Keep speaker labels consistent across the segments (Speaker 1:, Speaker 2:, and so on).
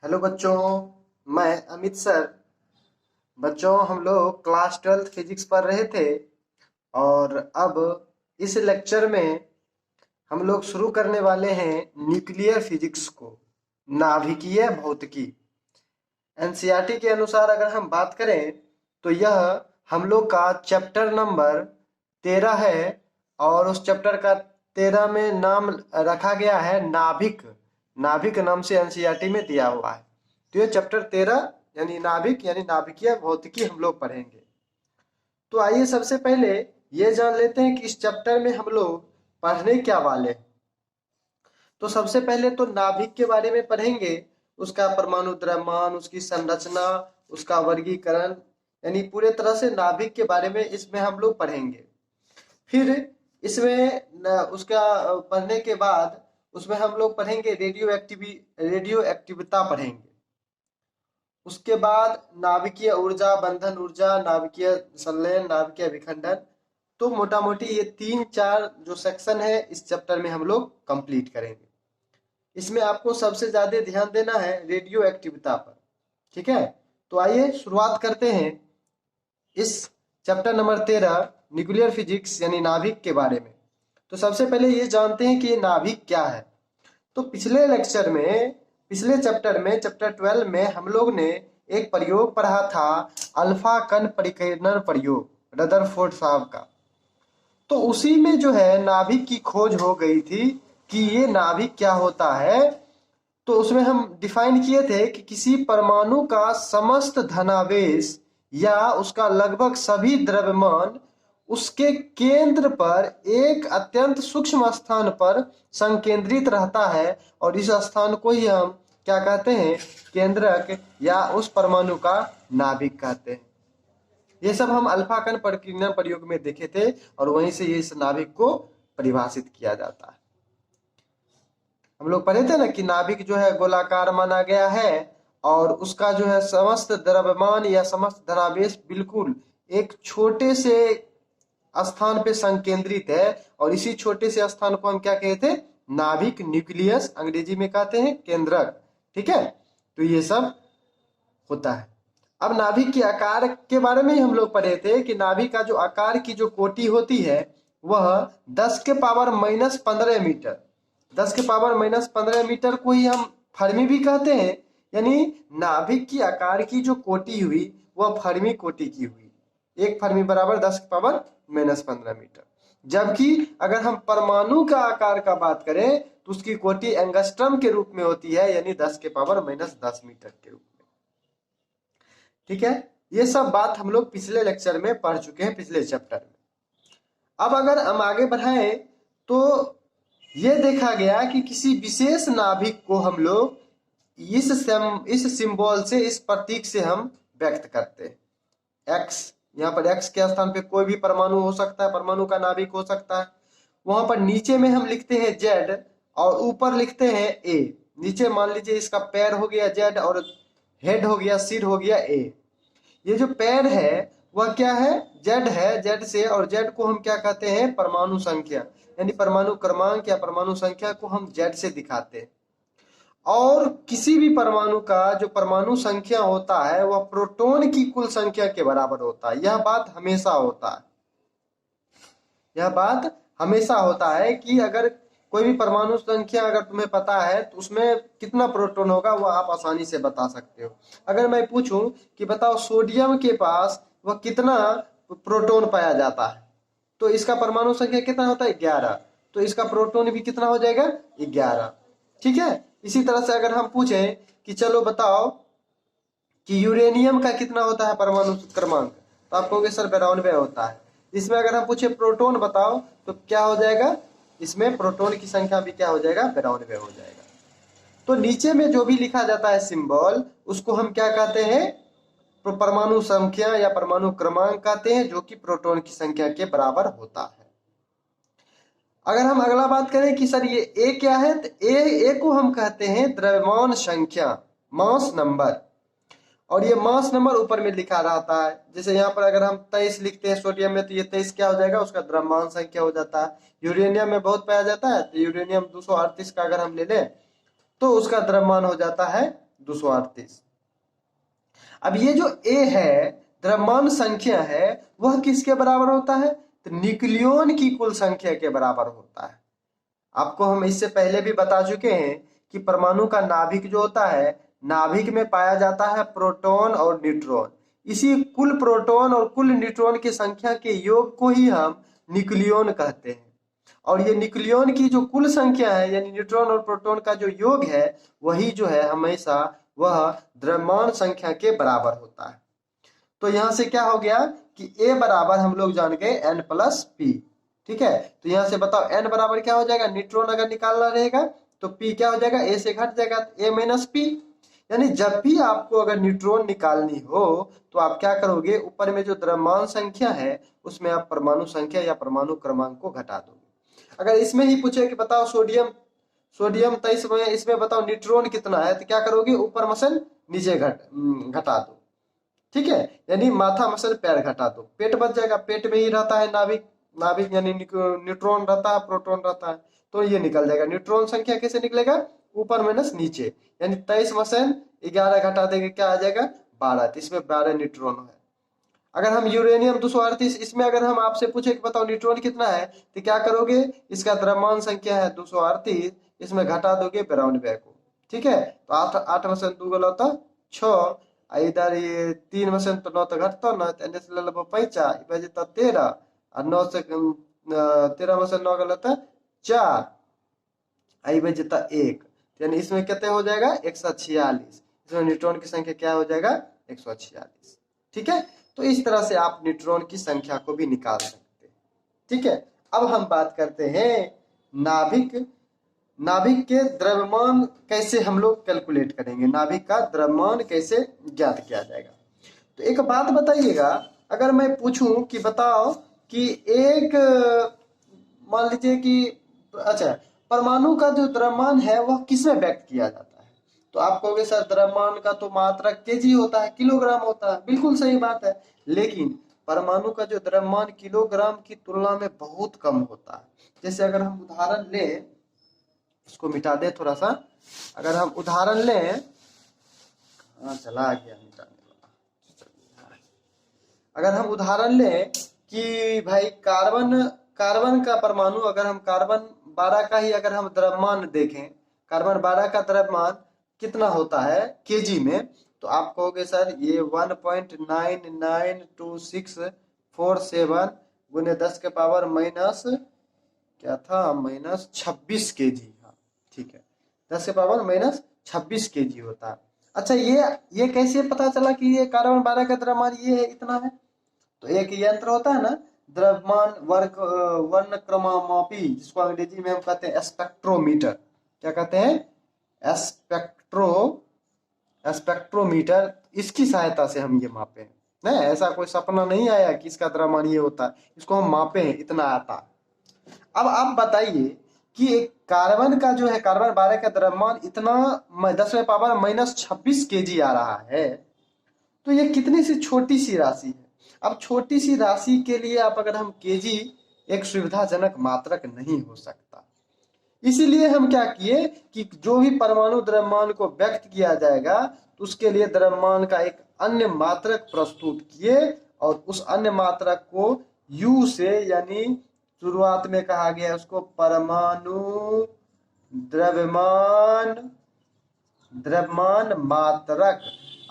Speaker 1: Hello बच्चों, मैं Amit sir. बच्चों, हम लोग क्लास 12 फिजिक्स पढ़ रहे थे और अब इस लेक्चर में हम लोग शुरू करने वाले हैं न्यूक्लियर फिजिक्स को, नाभिकीय भौतिकी। एनसीईआरटी के अनुसार अगर हम बात करें तो यह हम लोग का चैप्टर नंबर 13 है और उस चैप्टर का 13 में नाम रखा गया है नाभिक। नाभिक नाम से एनसीईआरटी में दिया हुआ है। तो ये चैप्टर 13 यानी नाभिक यानी नाभिकीय भौतिकी हम लोग पढ़ेंगे। तो आइए सबसे पहले ये जान लेते हैं कि इस चैप्टर में हम लोग पढ़ने क्या वाले हैं। तो सबसे पहले तो नाभिक के बारे में पढ़ेंगे, उसका परमाणु द्रव्यमान, उसकी संरचना, उसका वर्गीकरण, यानी पूरे तरह से नाभिक के बारे में इसमें हम लोग पढ़ेंगे। फिर इसमें उसका पढ़ने के बाद उसमें हम लोग पढ़ेंगे रेडियो एक्टिविता पढ़ेंगे। उसके बाद नाभिकीय ऊर्जा, बंधन ऊर्जा, नाभिकीय संलयन, नाभिकीय विखंडन। तो मोटा मोटी ये 3-4 जो सेक्शन है इस चैप्टर में हम लोग कंप्लीट करेंगे। इसमें आपको सबसे ज्यादा ध्यान देना है रेडियो एक्टिविता पर, ठीक है। तो आइए शुरुआत करते हैं इस चैप्टर नंबर 13 न्यूक्लियर फिजिक्स यानी नाभिक के बारे में। तो सबसे पहले ये जानते हैं कि ये नाभिक क्या है। तो पिछले चैप्टर में चैप्टर 12 में हम लोग ने एक प्रयोग पढ़ा था, अल्फा कण परिकीर्णन प्रयोग, रदरफोर्ड साहब का। तो उसी में जो है नाभिक की खोज हो गई थी कि ये नाभिक क्या होता है। तो उसमें हम डिफाइन किए थे कि किसी परमाणु का समस्त धनावेश या उसका लगभग सभी द्रव्यमान उसके केंद्र पर एक अत्यंत सूक्ष्म स्थान पर संकेंद्रित रहता है और इस स्थान को ही हम क्या कहते हैं, केंद्रक या उस परमाणु का नाभिक कहते हैं। ये सब हम अल्फा कण परिकीर्णन प्रयोग में देखे थे और वहीं से इस नाभिक को परिभाषित किया जाता है। हम लोग पढ़े थे ना कि नाभिक जो है गोलाकार माना गया है और उसका जो है समस्त द्रव्यमान या समस्त धनावेश बिल्कुल एक छोटे से स्थान पे संकेंद्रित है और इसी छोटे से स्थान को हम क्या कहते हैं, नाभिक, न्यूक्लियस अंग्रेजी में कहते हैं, केंद्रक, ठीक है। तो ये सब होता है। अब नाभिक के आकार के बारे में हम लोग पढ़े थे कि नाभिक का जो आकार की जो कोटि होती है वह 10 के पावर -15 मीटर, 10 के पावर -15 मीटर को ही हम फर्मी भी कहते हैं। यानी नाभिक की आकार की जो कोटि हुई वह फर्मी कोटि की हुई। एक फर्मी बराबर 10 के पावर -15 मीटर। जबकि अगर हम परमाणु का आकार का बात करें तो उसकी कोटि एंगस्ट्रम के रूप में होती है, यानी 10 के पावर -10 मीटर के रूप में, ठीक है। ये सब बात हम लोग पिछले लेक्चर में पढ़ चुके हैं, पिछले चैप्टर में। अब अगर हम आगे बढ़ाएं तो ये देखा गया कि किसी विशेष नाभिक को हम लोग इस सिंबल से, इस प्रतीक से हम व्यक्त करते हैं। एक्स, यहाँ पर एक्स के स्थान पे कोई भी परमाणु हो सकता है, परमाणु का नाभिक हो सकता है। वहां पर नीचे में हम लिखते हैं जेड और ऊपर लिखते हैं ए। नीचे मान लीजिए इसका पैर हो गया जेड और हेड हो गया, सिर हो गया ए। ये जो पैर है वह क्या है, जेड है, जेड से, और जेड को हम क्या कहते हैं, परमाणु संख्या, यानी परमाणु क्रमांक या परमाणु संख्या को हम जेड से दिखाते हैं। और किसी भी परमाणु का जो परमाणु संख्या होता है वह प्रोटॉन की कुल संख्या के बराबर होता है। यह बात हमेशा होता है, यह बात हमेशा होता है कि अगर कोई भी परमाणु संख्या अगर तुम्हें पता है तो उसमें कितना प्रोटॉन होगा वह आप आसानी से बता सकते हो। अगर मैं पूछूं कि बताओ सोडियम के पास वह कितना प्रोटॉन पाया जाता है तो इसका परमाणु संख्या कितना होता है, 11। तो इसका प्रोटॉन भी कितना हो जाएगा, 11, ठीक है। इसी तरह से अगर हम पूछें कि चलो बताओ कि यूरेनियम का कितना होता है परमाणु क्रमांक, तो आप कहोगे सर 92 होता है। इसमें अगर हम पूछे प्रोटॉन बताओ तो क्या हो जाएगा, इसमें प्रोटॉन की संख्या भी क्या हो जाएगा, 92 हो जाएगा। तो नीचे में जो भी लिखा जाता है सिंबल उसको हम क्या कहते हैं, परमाणु संख्या या परमाणु क्रमांक कहते हैं, जो कि प्रोटॉन की संख्या के बराबर होता है। अगर हम अगला बात करें कि सर ये ए क्या है, तो ए को हम कहते हैं द्रव्यमान संख्या, मास नंबर। और ये मास नंबर ऊपर में लिखा रहता है। जैसे यहाँ पर अगर हम 23 लिखते हैं सोडियम में तो ये 23 क्या हो जाएगा, उसका द्रव्यमान संख्या हो जाता है। यूरेनियम में बहुत पाया जाता है तो यूरेनियम 238 का अगर हम ले लें तो उसका द्रव्यमान हो जाता है 238। अब ये जो ए है, द्रव्यमान संख्या है, वह किसके बराबर होता है? तो न्यूक्लियन की कुल संख्या के बराबर होता है। आपको हम इससे पहले भी बता चुके हैं कि परमाणु का नाभिक जो होता है, नाभिक में पाया जाता है प्रोटॉन और न्यूट्रॉन। इसी कुल प्रोटॉन और कुल न्यूट्रॉन की संख्या के योग को ही हम न्यूक्लियन कहते हैं। और ये न्यूक्लियन की जो कुल संख्या है, यानी न्यूट्रॉन और प्रोटॉन का जो योग है, वही जो है हमेशा वह द्रव्यमान संख्या के बराबर होता है। तो यहां से क्या हो गया कि ए बराबर हम लोग जान गए n प्लस पी। ठीक है, तो यहां से बताओ n बराबर क्या हो जाएगा? न्यूट्रॉन अगर निकालना रहेगा तो p क्या हो जाएगा? a से घट जाएगा, a माइनस पी। यानी जब भी आपको अगर न्यूट्रॉन निकालनी हो तो आप क्या करोगे? ऊपर में जो द्रव्यमान संख्या है उसमें आप परमाणु संख्या या परमाणु क्रमांक को घटा दोगे। अगर इसमें ही पूछे कि बताओ सोडियम 23 में, इसमें बताओ न्यूट्रॉन कितना है, तो क्या करोगे? ऊपर मसल नीचे घटा दो। ठीक है, यानी माथा मसल पैर घटा दो, पेट बच जाएगा। पेट में ही रहता है नाभिक, नाभिक यानी न्यूट्रॉन रहता है, प्रोटॉन रहता है, तो ये निकल जाएगा। न्यूट्रॉन संख्या कैसे निकलेगा? ऊपर माइनस नीचे, यानी 23 मसल 11 घटा देंगे, क्या आ जाएगा? 12। तो इसमें 12 न्यूट्रॉन है। अगर हम यूरेनियम 238, इसमें अगर हम आपसे पूछे कि बताओ न्यूट्रॉन कितना है, तो क्या करोगे? इसका द्रव्यमान संख्या है 238, इसमें घटा दोगे 92 को। ठीक है, तो 8 में से 2 गलत 6, इधर ये 3 में से तो 9 तो घटता ना, तो एने से ले लो 5 बजे 13, और 9 से 13 में से 9 गलत 4, आई बजे 1, यानी इसमें कितने हो जाएगा? 146। इसमें न्यूट्रॉन की संख्या क्या हो जाएगा? 146। ठीक है, तो इस तरह से आप न्यूट्रॉन की संख्या को भी निकाल सकते हैं। ठीक है, अब हम बात करते हैं नाभिक। नाभिक के द्रव्यमान कैसे हम लोग कैलकुलेट करेंगे, नाभिक का द्रव्यमान कैसे ज्ञात किया जाएगा। तो एक बात बताइएगा, अगर मैं पूछूं कि बताओ कि एक, मान लीजिए कि अच्छा, परमाणु का जो द्रव्यमान है वह किसमें व्यक्त किया जाता है, तो आप कहोगे सर द्रव्यमान का तो मात्रक केजी होता है, किलोग्राम होता है। बिल्कुल सही बात है, लेकिन परमाणु का जो द्रव्यमान किलोग्राम की तुलना में बहुत कम होता है। जैसे अगर हम उदाहरण लें, इसको मिटा दे थोड़ा सा, अगर हम उदाहरण लें, चला गया मिटाने वाला। अगर हम उदाहरण लें कि भाई कार्बन का परमाणु, अगर हम कार्बन 12 का ही अगर हम द्रव्यमान देखें, कार्बन 12 का द्रव्यमान कितना होता है केजी में, तो आप कहोगे सर ये 1.992647 गुने 10 के पावर माइनस क्या था, माइनस 26 केजी। हाँ ठीक है, 10 के पावर माइनस 26 केजी होता है। अच्छा, ये कैसे पता चला कि ये कार्बन 12 का द्रव्यमान ये है, इतना है? तो एक यंत्र होता है ना, द्रव्यमान वर्णक्रमामापी, जिसको अंग्रेजी में हम कहते हैं स्पेक्ट्रोमीटर। क्या कहते हैं? स्पेक्ट्रोमीटर। इसकी सहायता से हम ये मापे हैं ना, ऐसा कोई सपना नहीं आया कि इसका द्रव्यमान ये होता है, इसको हम मापे हैं, इतना आता। अब आप बताइए कि एक कार्बन का जो है, कार्बन 12 का द्रव्यमान इतना 10 में पावर माइनस 26 केजी आ रहा है, तो ये कितनी सी छोटी सी राशि है। अब छोटी सी राशि के लिए आप अगर हम केजी एक सुविधाजनक मात्रक नहीं हो सकता, इसीलिए हम क्या किए कि जो भी परमाणु द्रव्यमान को व्यक्त किया जाएगा तो उसके लिए द्रव्यमान का एक अन्य मात्रक प्रस्तुत किए, और उस अन्य मात्रक को यू से, यानी शुरुआत में कहा गया उसको परमाणु द्रव्यमान मात्रक,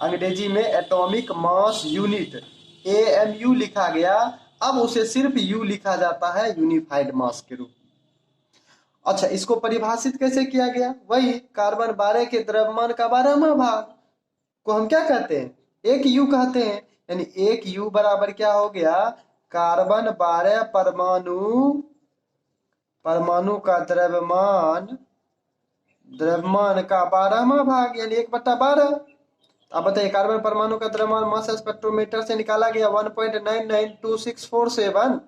Speaker 1: अंग्रेजी में एटॉमिक मास यूनिट, AMU लिखा गया। अब उसे सिर्फ U लिखा जाता है, यूनिफाइड मास के रूप में। अच्छा, इसको परिभाषित कैसे किया गया? वही कार्बन 12 के द्रव्यमान का 12वां भाग को हम क्या कहते हैं? 1 U कहते हैं। यानी 1 U बराबर क्या हो गया? कार्बन 12 परमाणु का द्रव्यमान का 12वां भाग, यानी 1/12। अब बताइए, कार्बन परमाणु का द्रव्यमान मास स्पेक्ट्रोमीटर से निकाला गया 1.992647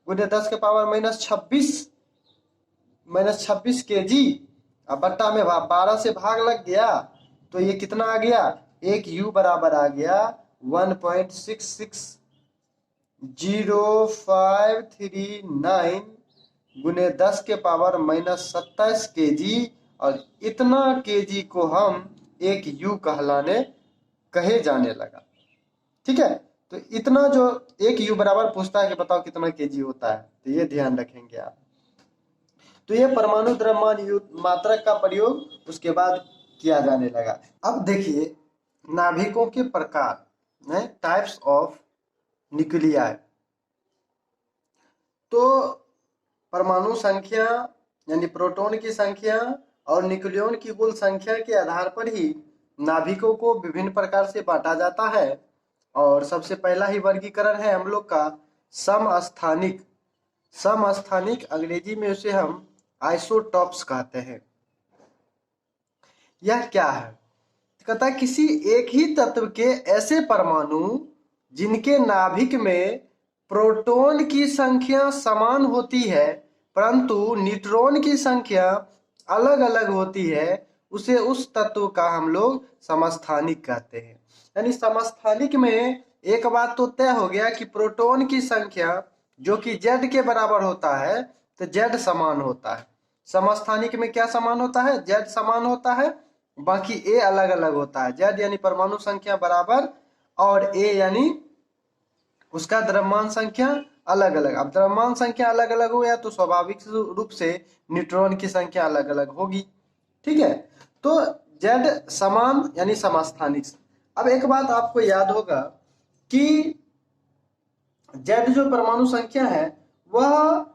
Speaker 1: गुने 10 के पावर माइनस 26 केजी। अब बट्टा में 12 से भाग लग गया, तो ये कितना आ गया? 1 U बराबर आ गया 1.660539 गुने 10 के पावर माइनस 27 केजी। और इतना केजी को हम एक यू कहलाने कहे जाने लगा। ठीक है, तो इतना जो एक यू बराबर पूछता है कि बताओ कितना केजी होता है, तो ये ध्यान रखेंगे आप। तो ये परमाणु द्रव्यमान मात्रक का प्रयोग उसके बाद किया जाने लगा। अब देखिए नाभिकों के प्रकार, टाइप्स ऑफ न्यूक्लियाई। तो परमाणु संख्या यानी प्रोटॉन की संख्या और न्यूक्लियॉन की कुल संख्या के आधार पर ही नाभिकों को विभिन्न प्रकार से बांटा जाता है। और सबसे पहला ही वर्गीकरण है हम लोग का समस्थानिक। समस्थानिक अंग्रेजी में उसे हम आइसोटॉप्स कहते हैं। यह क्या है? कहता है किसी एक ही तत्व के ऐसे परमाणु जिनके नाभिक में प्रोटॉन की संख्या समान होती है परंतु न्यूट्रॉन की संख्या अलग अलग होती है, उसे उस तत्व का हम लोग समस्थानिक कहते हैं। यानी समस्थानिक में एक बात तो तय हो गया कि प्रोटॉन की संख्या जो कि Z के बराबर होता है तो Z समान होता है। समस्थानिक में क्या समान होता है? Z समान होता है, बाकी A अलग अलग होता है। Z यानी परमाणु संख्या बराबर और A यानी उसका द्रव्यमान संख्या अलग अलग। अब द्रव्यमान संख्या अलग अलग हो गया तो स्वाभाविक रूप से न्यूट्रॉन की संख्या अलग अलग होगी। ठीक है, तो Z समान यानी समस्थानिक। अब एक बात आपको याद होगा कि Z जो परमाणु संख्या है वह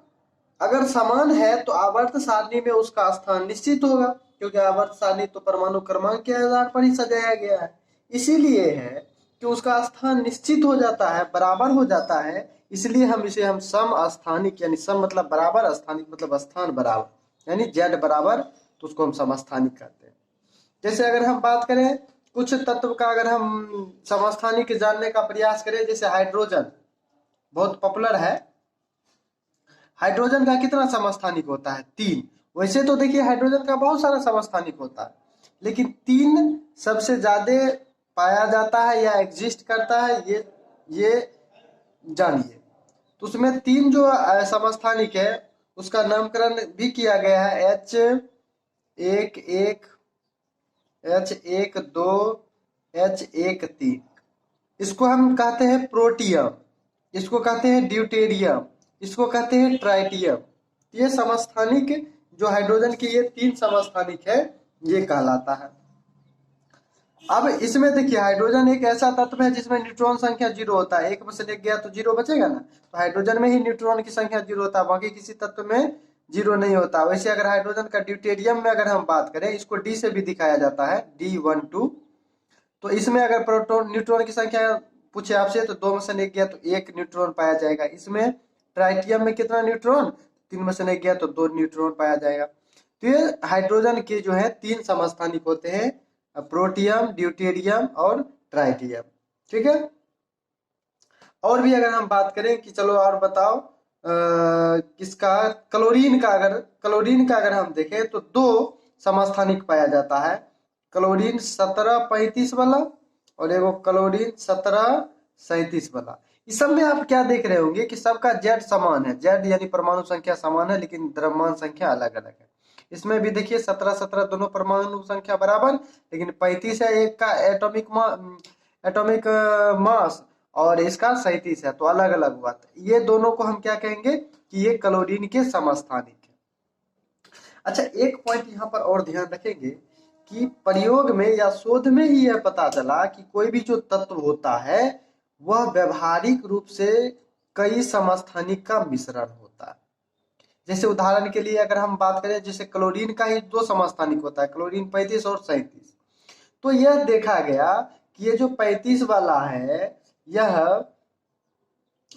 Speaker 1: अगर समान है तो आवर्त सारणी में उसका स्थान निश्चित होगा, क्योंकि आवर्त सारणी तो परमाणु क्रमांक के आधार पर ही सजाया गया है। इसीलिए है कि उसका स्थान निश्चित हो जाता है, बराबर हो जाता है। इसलिए हम इसे समस्थानिक यानी सम मतलब बराबर, स्थानिक मतलब स्थान बराबर, यानी Z बराबर, तो उसको हम समस्थानिक कहते हैं। जैसे अगर हम बात करें कुछ तत्व का, अगर हम समस्थानिक जानने का प्रयास करें, जैसे हाइड्रोजन बहुत पॉपुलर है। हाइड्रोजन का कितना समस्थानिक होता है? 3। वैसे तो देखिए हाइड्रोजन का बहुत सारा समस्थानिक होता है, लेकिन 3 सबसे ज्यादा पाया जाता है या एग्जिस्ट करता है, ये जानिए। तो उसमें 3 जो समस्थानिक है उसका नामकरण भी किया गया है H11, H12, H13। इसको हम कहते हैं प्रोटियम, इसको कहते हैं ड्यूटेरियम, इसको कहते हैं ट्राइटियम। ये समस्थानिक जो हाइड्रोजन की ये 3 समस्थानिक है ये कहलाता है। अब इसमें देखिए हाइड्रोजन एक ऐसा तत्व है जिसमें न्यूट्रॉन संख्या 0 होता है। 1 में से गया तो 0 बचेगा ना, तो हाइड्रोजन में ही न्यूट्रॉन की संख्या 0 होता है, बाकी किसी तत्व में 0 नहीं होता। वैसे अगर हाइड्रोजन का ड्यूटेरियम में अगर हम बात करें, इसको D से भी दिखाया जाता है, D12। तो इसमें अगर प्रोटॉन न्यूट्रॉन की संख्या पूछे आपसे तो 2 में से गया तो 1 न्यूट्रॉन पाया जाएगा। इसमें ट्राइटियम में कितना न्यूट्रॉन? 3 में से गया तो 2 न्यूट्रॉन पाया जाएगा। तो ये हाइड्रोजन के जो है 3 समस्थानिक होते हैं, प्रोटियम, ड्यूटेरियम और ट्राइटियम। ठीक है, और भी अगर हम बात करें कि चलो और बताओ किसका, क्लोरीन का अगर हम देखें तो 2 समस्थानिक पाया जाता है। क्लोरीन 1735 वाला और एगो क्लोरीन 1737 वाला। इस सब में आप क्या देख रहे होंगे कि सबका Z समान है। Z यानी परमाणु संख्या समान है लेकिन द्रव्यमान संख्या अलग अलग है। इसमें भी देखिए 17-17 दोनों परमाणु संख्या बराबर, लेकिन 35 है एक का एटॉमिक मास और इसका 37 है, तो अलग अलग हुआ। ये दोनों को हम क्या कहेंगे कि ये क्लोरीन के समस्थानिक है। अच्छा, एक पॉइंट यहाँ पर और ध्यान रखेंगे कि प्रयोग में या शोध में ही यह पता चला कि कोई भी जो तत्व होता है वह व्यवहारिक रूप से कई समस्थानिक का मिश्रण होता है। जैसे उदाहरण के लिए अगर हम बात करें, जैसे क्लोरीन का ही 2 समस्थानिक होता है, क्लोरीन 35 और 37। तो यह देखा गया कि ये जो 35 वाला है यह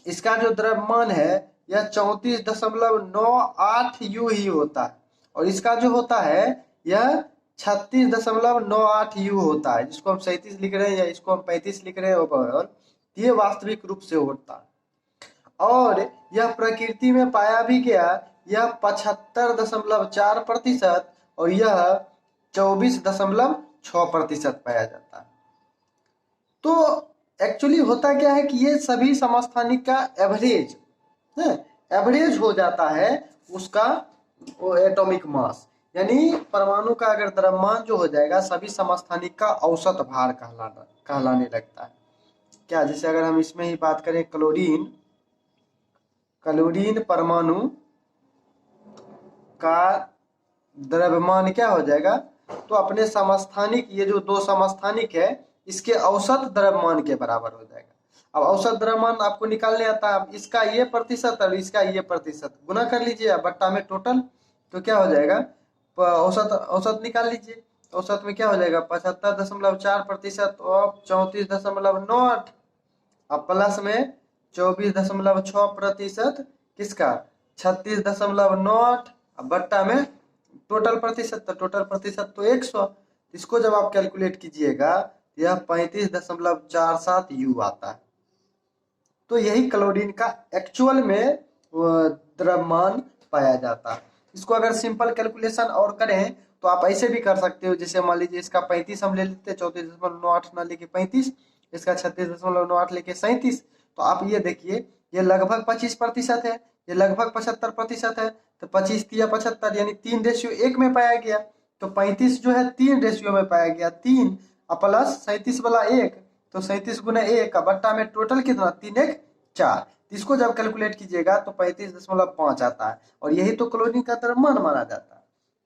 Speaker 1: इसका जो द्रव्यमान है यह 34.98 यू ही होता है, और इसका जो होता है यह 36.98 यू होता है, जिसको हम 37 लिख रहे हैं या इसको हम 35 लिख रहे हैं ओवरऑल, ये वास्तविक रूप से होता है। और यह प्रकृति में पाया भी गया, यह 75.4% और यह 24.6% पाया जाता है। तो एक्चुअली होता क्या है कि ये सभी समस्थानिक का एवरेज हो जाता है उसका एटॉमिक मास। यानी परमाणु का अगर द्रव्यमान जो हो जाएगा सभी समस्थानिक का औसत भार कहलाने लगता है। क्या, जैसे अगर हम इसमें ही बात करें क्लोरीन, क्लोरीन परमाणु का द्रव्यमान क्या हो जाएगा, तो अपने समस्थानिक, ये जो दो समस्थानिक है इसके औसत द्रव्यमान के बराबर हो जाएगा। अब औसत द्रव्यमान आपको निकालने आता है, अब इसका ये प्रतिशत और इसका ये प्रतिशत गुना कर लीजिए अब बट्टा में टोटल, तो क्या हो जाएगा, औसत औसत निकाल लीजिए। औसत में क्या हो जाएगा, 75.4% और 34.98, अब प्लस में 24.6% किसका, 36.98, अब बट्टा में टोटल प्रतिशत, तो टोटल प्रतिशत तो 100, इसको जब आप कैलकुलेट कीजिएगा यह 35.47 यू आता है। तो यही क्लोरीन का एक्चुअल में द्रव्यमान पाया जाता है। इसको अगर सिंपल कैलकुलेशन और करें तो आप ऐसे भी कर सकते हो, जैसे मान लीजिए इसका 35 हम ले लेते हैं, 34.98 ना लेके 35, इसका 36.98 लेके 37, तो आप ये देखिए ये लगभग 25% है, ये लगभग 75% है, तो 25 या 75 यानी 3:1 में पाया गया, तो 35 जो है 3 रेशियो में पाया गया, 3 प्लस 37 वाला 1, तो 37 गुना 1 बट्टा में टोटल कितना, 3 1 4, इसको जब कैलकुलेट कीजिएगा तो 35.5 आता है, और यही तो क्लोरीन का द्रव्यमान माना जाता है।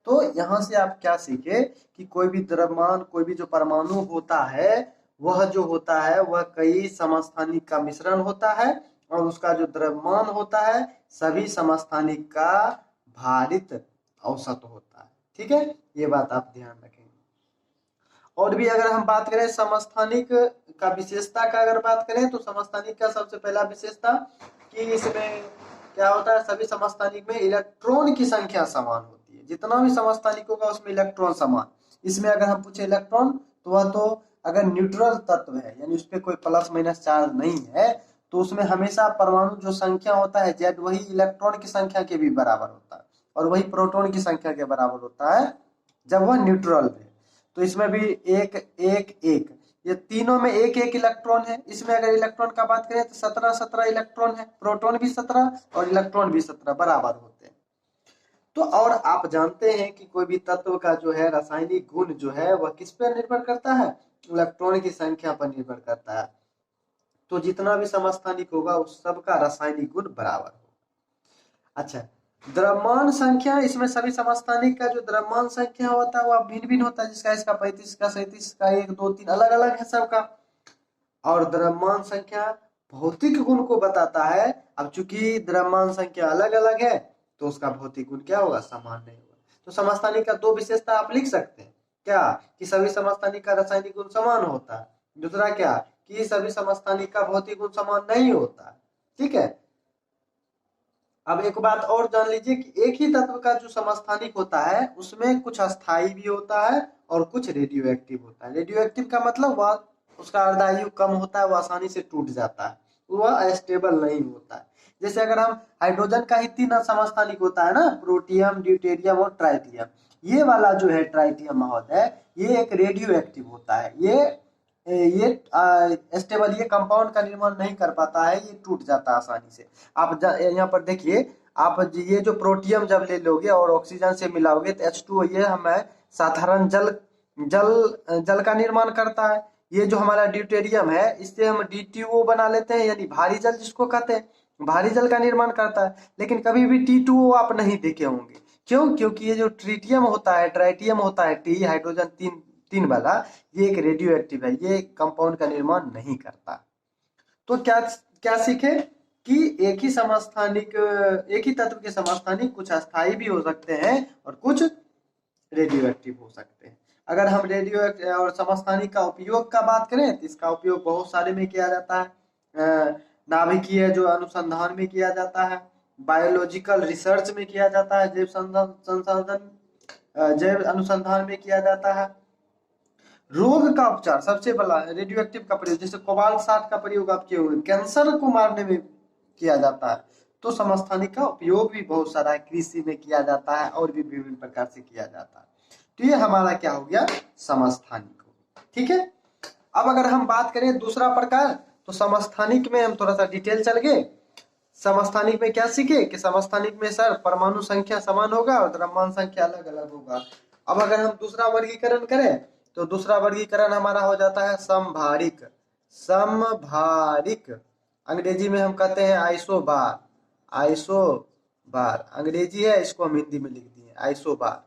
Speaker 1: तो यहाँ से आप क्या सीखे कि कोई भी द्रव्यमान, कोई भी जो परमाणु होता है वह जो होता है वह कई समस्थानिक का मिश्रण होता है, और उसका जो द्रव्यमान होता है सभी समस्थानिक का भारित औसत होता है। ठीक है, ये बात आप ध्यान रखेंगे। और भी अगर हम बात करें समस्थानिक का विशेषता का अगर बात करें तो समस्थानिक का सबसे पहला विशेषता कि इसमें क्या होता है, सभी समस्थानिक में इलेक्ट्रॉन की संख्या समान होती है, जितना भी समस्थानिक होगा उसमें इलेक्ट्रॉन समान। इसमें अगर हम पूछे इलेक्ट्रॉन तो वह तो अगर न्यूट्रल तत्व है यानी उस पर कोई प्लस माइनस चार्ज नहीं है, तो उसमें हमेशा परमाणु जो संख्या होता है जेड वही इलेक्ट्रॉन की संख्या के भी बराबर होता है, और वही प्रोटॉन की संख्या के बराबर होता है जब वह न्यूट्रल है। तो इसमें भी एक एक एक, ये तीनों में एक एक इलेक्ट्रॉन है। इसमें अगर इलेक्ट्रॉन का बात करें तो 17 इलेक्ट्रॉन है, प्रोटॉन भी 17 और इलेक्ट्रॉन भी 17 बराबर होते हैं। तो और आप जानते हैं कि कोई भी तत्व का जो है रासायनिक गुण जो है वह किस पर निर्भर करता है, इलेक्ट्रॉन की संख्या पर निर्भर करता है। तो जितना भी समस्थानिक होगा उस सबका रासायनिक गुण बराबर होगा। अच्छा, द्रव्यमान संख्या, इसमें सभी समस्थानिक का जो द्रव्यमान संख्या होता है वह भिन्न भिन्न होता है, जिसका इसका 35 का 37 का 1 2 3 अलग अलग है सबका। और द्रव्यमान संख्या भौतिक गुण को बताता है। अब चूंकि द्रव्यमान संख्या अलग अलग है तो उसका भौतिक गुण क्या होगा, समान नहीं होगा। तो समस्थानिक का दो विशेषता आप लिख सकते हैं, क्या कि सभी समस्थानिक का रासायनिक गुण समान होता है, दूसरा क्या कि सभी समस्थानिक का भौतिक गुण समान नहीं होता। ठीक है, अब एक बात और जान लीजिए कि एक ही तत्व का जो समस्थानिक होता है उसमें कुछ अस्थाई भी होता है और कुछ रेडियो एक्टिव होता है। रेडियो एक्टिव का मतलब वह उसका अर्धायु कम होता है, वह आसानी से टूट जाता है, वह स्टेबल नहीं होता है। जैसे अगर हम हाइड्रोजन का ही 3 समस्थानिक होता है ना, प्रोटियम ड्यूटेरियम और ट्राइटियम, ये वाला जो है ट्राइटियम महोदय ये एक रेडियो एक्टिव होता है, ये स्टेबल, ये कंपाउंड का निर्माण नहीं कर पाता है, ये टूट जाता है आसानी से। आप यहाँ पर देखिए, आप ये जो प्रोटियम जब ले लोगे और ऑक्सीजन से मिलाओगे तो H2O ये हमें साधारण जल जल जल का निर्माण करता है। ये जो हमारा ड्यूटेरियम है इससे हम D2O बना लेते हैं, यानी भारी जल जिसको कहते हैं, भारी जल का निर्माण करता है। लेकिन कभी भी T2O आप नहीं देखे होंगे, क्यों, क्योंकि ये जो ट्रिटियम होता है, ट्राइटियम होता है, टी हाइड्रोजन तीन तीन वाला, ये एक रेडियो एक्टिव है, ये कंपाउंड का निर्माण नहीं करता। तो क्या क्या सीखे कि एक ही समस्थानिक, एक ही तत्व के समस्थानिक कुछ अस्थाई भी हो सकते हैं और कुछ रेडियो एक्टिव हो सकते हैं। अगर हम रेडियो और समस्थानिक का उपयोग का बात करें तो इसका उपयोग बहुत सारे में किया जाता है, नाभिकीय जो अनुसंधान में किया जाता है, बायोलॉजिकल रिसर्च में किया जाता है, जैव संसाधन जैव अनुसंधान में किया जाता है, रोग का उपचार सबसे बड़ा रेडियो एक्टिव का प्रयोग, जैसे कोबाल्ट 60 का प्रयोग आप किए हुए कैंसर को मारने में किया जाता है। तो समस्थानिक का उपयोग भी बहुत सारा है, कृषि में किया जाता है और भी विभिन्न प्रकार से किया जाता है। तो ये हमारा क्या हो गया, समस्थानिक हो। ठीक है, अब अगर हम बात करें दूसरा प्रकार, तो समस्थानिक में हम थोड़ा सा डिटेल चल गए। समस्थानिक में क्या सीखे कि समस्थानिक में सर परमाणु संख्या समान होगा और द्रव्यमान संख्या अलग अलग होगा। अब अगर हम दूसरा वर्गीकरण करें तो दूसरा वर्गीकरण हमारा हो जाता है समभारिक। समभारिक अंग्रेजी में हम कहते हैं आइसोबार। आइसोबार अंग्रेजी है, इसको हम हिंदी में लिख दिए आइसोबार।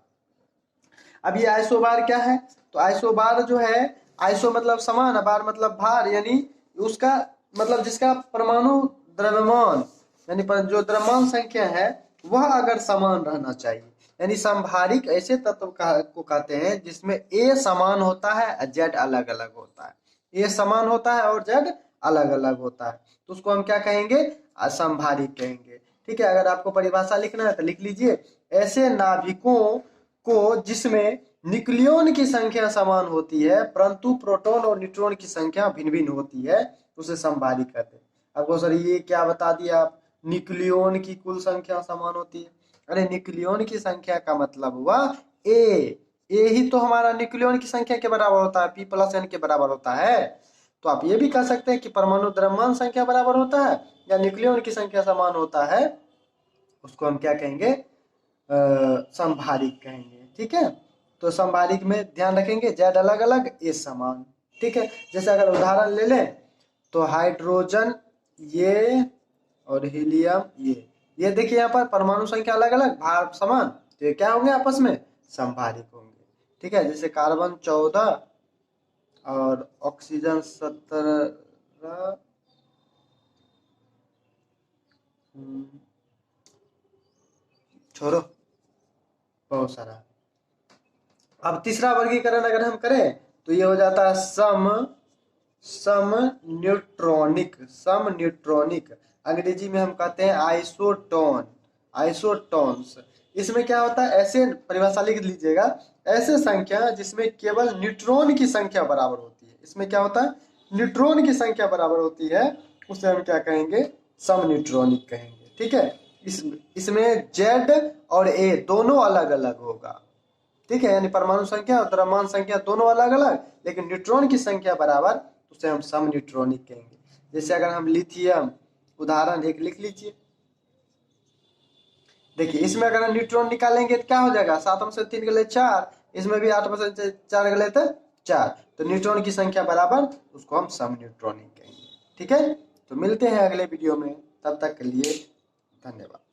Speaker 1: अब ये आइसोबार क्या है? तो आइसोबार जो है, आइसो मतलब समान, बार मतलब भार, यानी उसका मतलब जिसका परमाणु द्रव्यमान यानी जो द्रव्यमान संख्या है वह अगर समान रहना चाहिए। यानी समभारिक ऐसे तत्व को कहते हैं जिसमें ए समान होता है, जेड अलग अलग होता है। ए समान होता है और जेड अलग अलग होता है, तो उसको हम क्या कहेंगे? असमभारिक कहेंगे। ठीक है, अगर आपको परिभाषा लिखना है तो लिख लीजिए, ऐसे नाभिकों को जिसमें न्यूक्लियन की संख्या समान होती है परंतु प्रोटॉन और न्यूट्रॉन की संख्या भिन्न भिन्न होती है, उसे समभारिक कहते हैं। आपको सर ये क्या बता दिया आप, न्यूक्लियन की कुल संख्या समान होती है। अरे न्यूक्लियन की संख्या का मतलब हुआ ए। ए ही तो हमारा न्यूक्लियन की संख्या के बराबर होता है, पी प्लस एन के बराबर होता है। तो आप ये भी कह सकते हैं कि परमाणु द्रव्यमान संख्या बराबर होता है या न्यूक्लियन की संख्या समान होता है, उसको हम क्या कहेंगे? समभारिक कहेंगे। ठीक है, तो समभारिक में ध्यान रखेंगे जेड अलग अलग ए समान। ठीक है, जैसे अगर उदाहरण ले लें तो हाइड्रोजन ये और हीलियम ये देखिए यहाँ पर परमाणु संख्या अलग अलग, भार समान, तो ये क्या होंगे? आपस में समभारिक होंगे। ठीक है, जैसे कार्बन 14 और ऑक्सीजन 17, छोड़ो बहुत सारा। अब तीसरा वर्गीकरण अगर हम करें तो ये हो जाता है सम न्यूट्रॉनिक। सम न्यूट्रॉनिक अंग्रेजी में हम कहते हैं आइसोटोन, आइसोटोन्स। इसमें क्या होता है? ऐसे परिभाषा लिख लीजिएगा, ऐसे संख्या जिसमें केवल न्यूट्रॉन की संख्या बराबर होती है। इसमें क्या होता है? न्यूट्रॉन की संख्या बराबर होती है, उसे हम क्या कहेंगे? सम न्यूट्रॉनिक कहेंगे। ठीक है, इसमें जेड और ए दोनों अलग अलग होगा। ठीक है, यानी परमाणु संख्या और द्रव्यमान संख्या दोनों अलग अलग, लेकिन न्यूट्रॉन की संख्या बराबर, तो उसे हम सम न्यूट्रॉनिक कहेंगे। जैसे अगर हम लिथियम उदाहरण एक लिख लीजिए, देखिए इसमें अगर हम न्यूट्रॉन निकालेंगे तो क्या हो जाएगा? 7 में से 3 गले 4, इसमें भी 8 में से 4 गले तो 4, तो न्यूट्रॉन की संख्या बराबर, उसको हम सम न्यूट्रॉनिक कहेंगे। ठीक है, तो मिलते हैं अगले वीडियो में, तब तक के लिए धन्यवाद।